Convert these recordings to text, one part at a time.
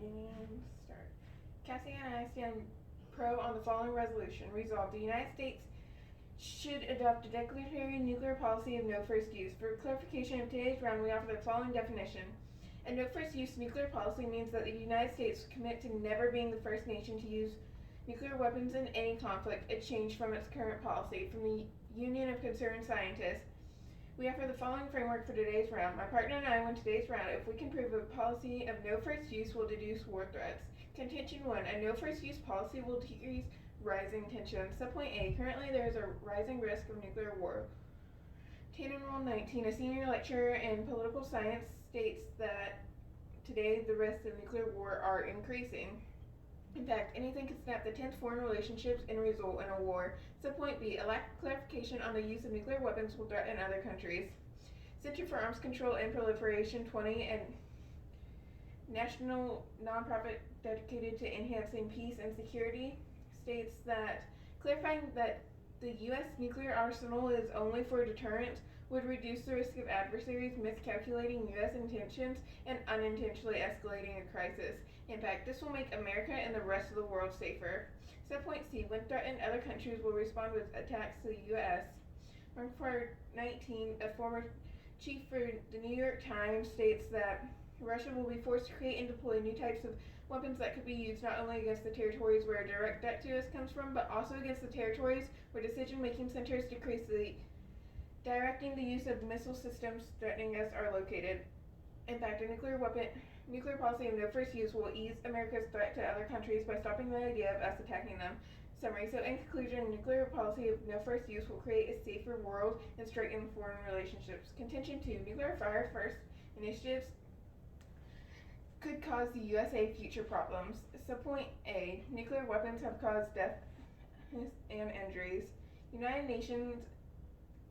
And start. Cassie and I stand pro on the following resolution. Resolve: the United States should adopt a declaratory nuclear policy of no first use. For clarification of today's round, we offer the following definition. A no first use nuclear policy means that the United States commit to never being the first nation to use nuclear weapons in any conflict, a change from its current policy. From the Union of Concerned Scientists, we offer the following framework for today's round. My partner and I win today's round if we can prove a policy of no first use will deduce war threats. Contention 1. A no first use policy will decrease rising tensions. Subpoint A. Currently there is a rising risk of nuclear war. Tannen Rule 19. A senior lecturer in political science states that today the risks of nuclear war are increasing. In fact, anything could snap the tense foreign relationships and result in a war. Subpoint B. A lack of clarification on the use of nuclear weapons will threaten other countries. Center for Arms Control and Proliferation 20, and national nonprofit dedicated to enhancing peace and security, states that clarifying that the U.S. nuclear arsenal is only for deterrence would reduce the risk of adversaries miscalculating U.S. intentions and unintentionally escalating a crisis. In fact, this will make America and the rest of the world safer. Subpoint C. When threatened, other countries will respond with attacks to the U.S. Part 19, a former chief for the New York Times, states that Russia will be forced to create and deploy new types of weapons that could be used not only against the territories where a direct threat to us comes from, but also against the territories where decision-making centers directing the use of missile systems threatening us are located. In fact, a nuclear policy of no first use will ease America's threat to other countries by stopping the idea of us attacking them. Summary. So in conclusion, nuclear policy of no first use will create a safer world and strengthen foreign relationships. Contention 2. Nuclear fire first initiatives could cause the USA future problems. Subpoint A. Nuclear weapons have caused death and injuries. United Nations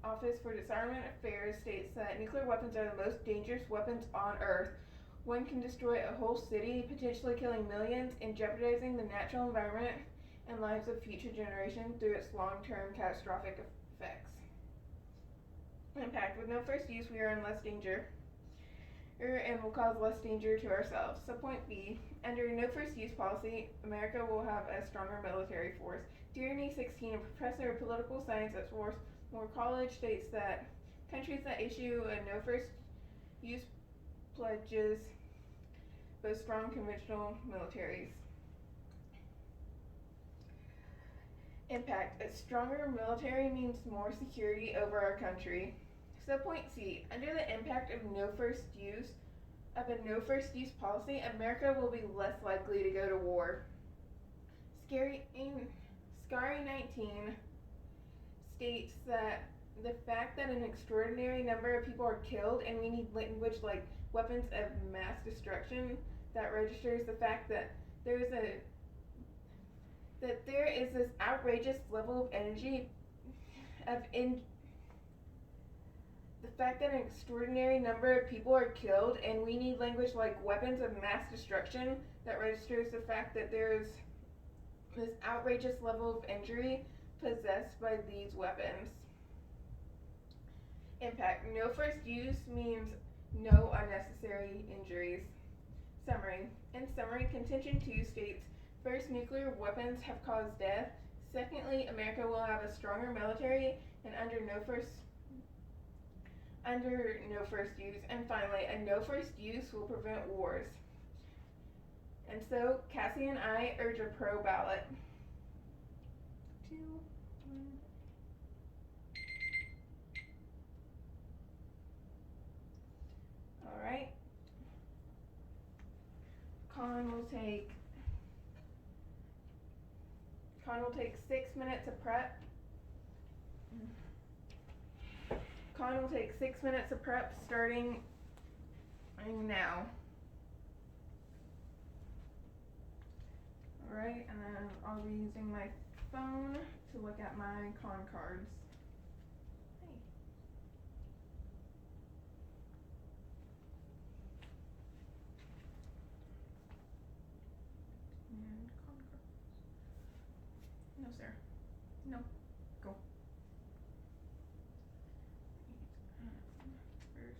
Office for Disarmament Affairs states that nuclear weapons are the most dangerous weapons on Earth. One can destroy a whole city, potentially killing millions and jeopardizing the natural environment and lives of future generations through its long-term catastrophic effects. Impact. With no first use, we are in less danger and will cause less danger to ourselves. Subpoint B. Under no first use policy, America will have a stronger military force. Tierney 16, a professor of political science at Swarthmore College, states that countries that issue a no first use pledges both strong conventional militaries. Impact. A stronger military means more security over our country. Subpoint C. Under the impact of a no first use policy, America will be less likely to go to war. Scary 19 states that the fact that an extraordinary number of people are killed and we need language like weapons of mass destruction that registers the fact that there is this outrageous level of energy the fact that an extraordinary number of people are killed and we need language like weapons of mass destruction that registers the fact that there is this outrageous level of injury possessed by these weapons. Impact. No first use means no unnecessary injuries. Summary. In summary, Contention 2 states, first, nuclear weapons have caused death. Secondly, America will have a stronger military and under no first use. And finally, a no first use will prevent wars. And so, Cassie and I urge a pro ballot. 2, 1. All right. Con will take 6 minutes of prep. Con will take 6 minutes of prep starting now. Alright, and then I'll be using my phone to look at my con cards. Hey. And con cards. No, sir. No. Go. First.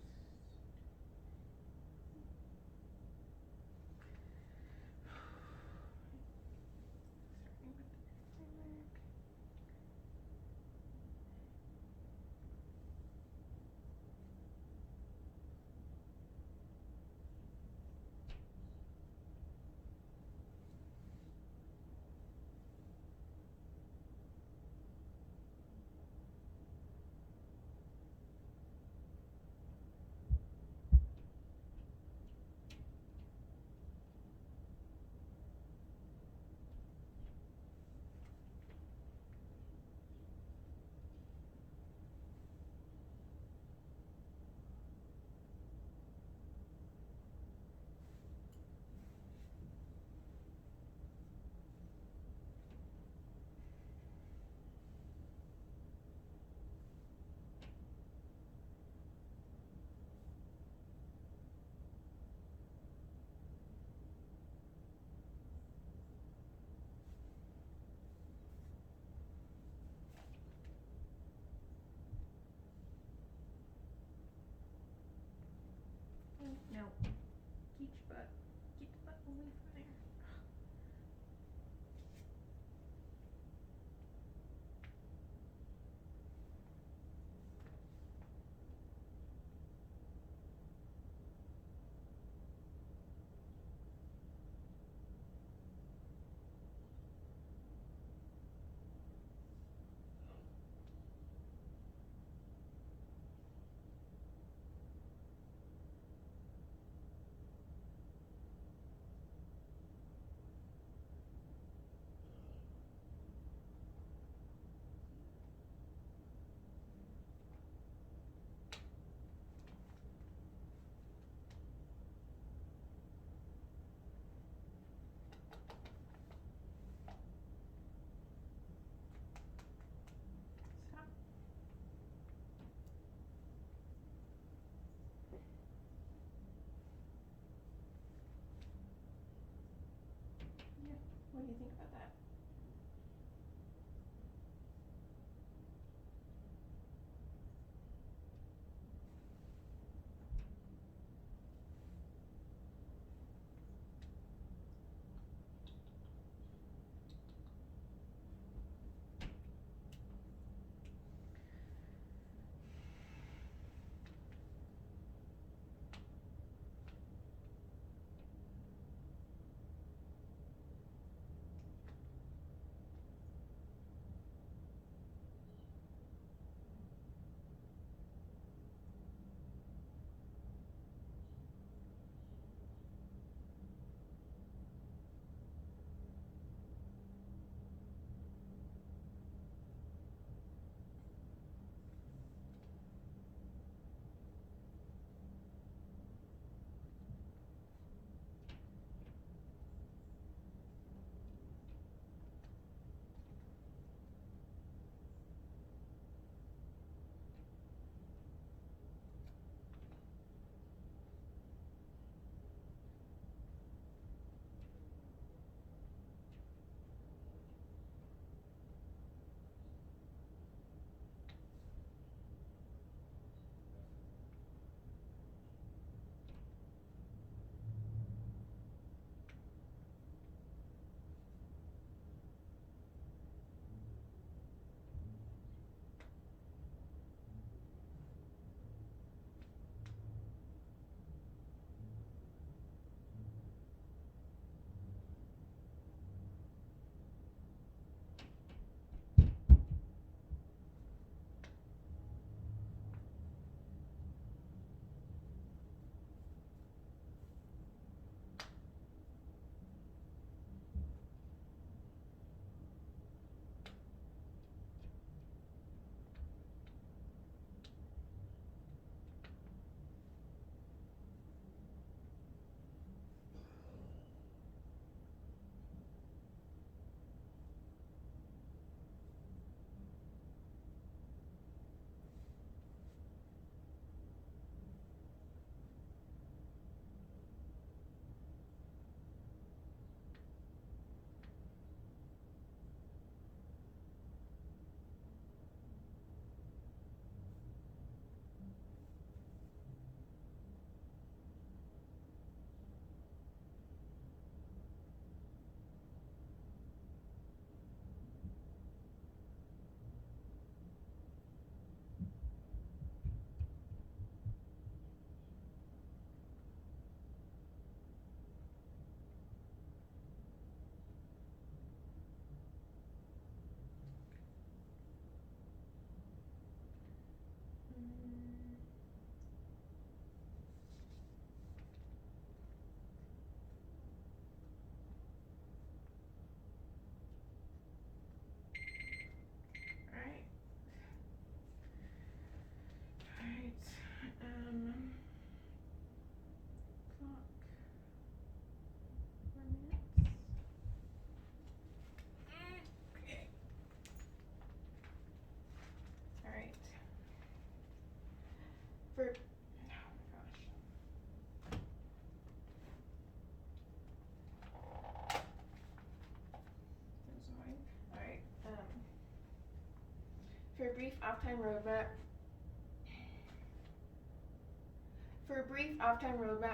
brief off-time roadmap,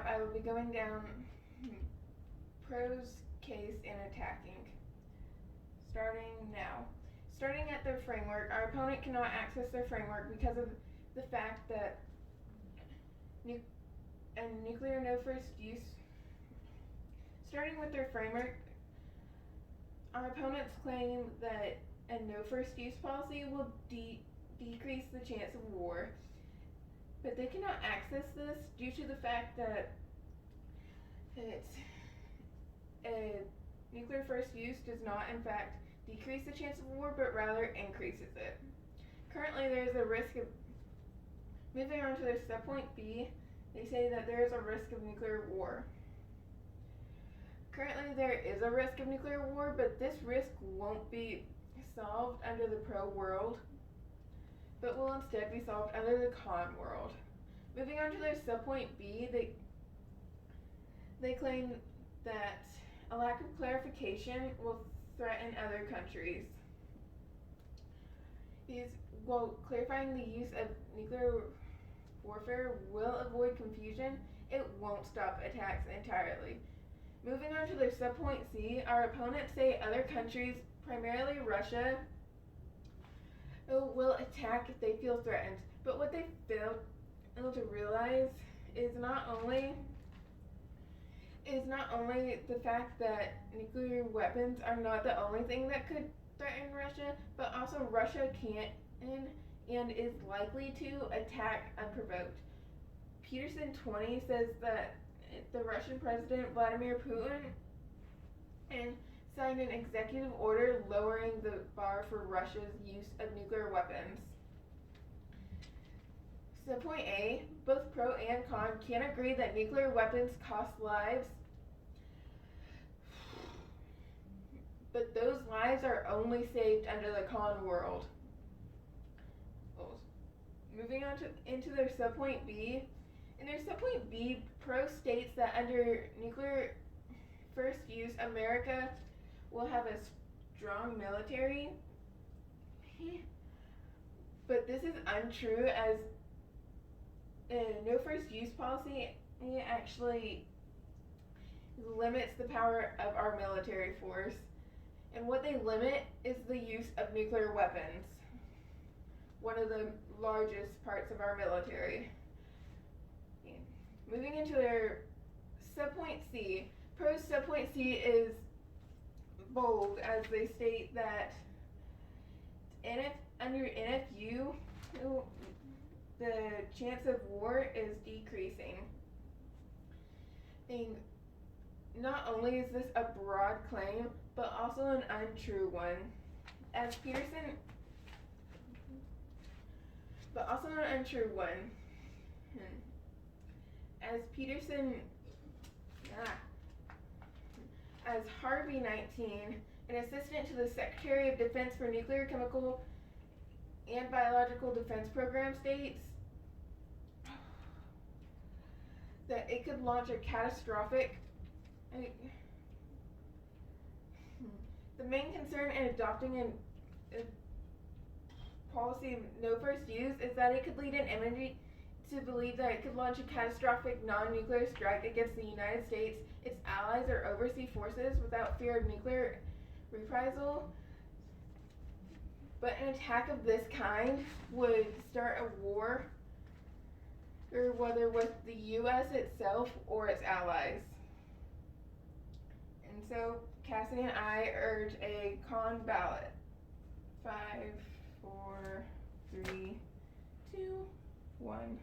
I will be going down Pro's case in attacking. Starting now. Starting at their framework, our opponent cannot access their framework because of the fact that nuclear no first use. Starting with their framework, our opponents claim that a no first use policy will decrease the chance of war, but they cannot access this due to the fact that nuclear first use does not in fact decrease the chance of war, but rather increases it. Currently, there is a risk of, moving on to their subpoint B, they say that there is a risk of nuclear war. Currently, there is a risk of nuclear war, but this risk won't be solved under the pro world, but will instead be solved under the con world. Moving on to their subpoint B, they claim that a lack of clarification will threaten other countries. Clarifying the use of nuclear warfare will avoid confusion. It won't stop attacks entirely. Moving on to their subpoint C, our opponents say other countries, primarily Russia, will attack if they feel threatened. But what they fail to realize is not only the fact that nuclear weapons are not the only thing that could threaten Russia, but also Russia can and is likely to attack unprovoked. Peterson 20 says that the Russian President Vladimir Putin signed an executive order lowering the bar for Russia's use of nuclear weapons. Subpoint A, both pro and con can agree that nuclear weapons cost lives, but those lives are only saved under the con world. Moving on into their subpoint B. In their subpoint B, pro states that under nuclear first use, America will have a strong military. But this is untrue, as no first use policy actually limits the power of our military force. And what they limit is the use of nuclear weapons, one of the largest parts of our military. Moving into their subpoint C, pro's subpoint C is bold, as they state that under NFU, the chance of war is decreasing. And not only is this a broad claim, but also an untrue one. As Peterson as Harvey 19, an assistant to the Secretary of Defense for Nuclear, Chemical, and Biological Defense Program, states that it could launch a catastrophic. The main concern in adopting a policy of no first use is that it could lead an enemy to believe that it could launch a catastrophic non-nuclear strike against the United States, its allies, or overseas forces without fear of nuclear reprisal. But an attack of this kind would start a war, or whether with the U.S. itself or its allies. And so Cassie and I urge a con ballot. 5, 4, 3, 2, 1.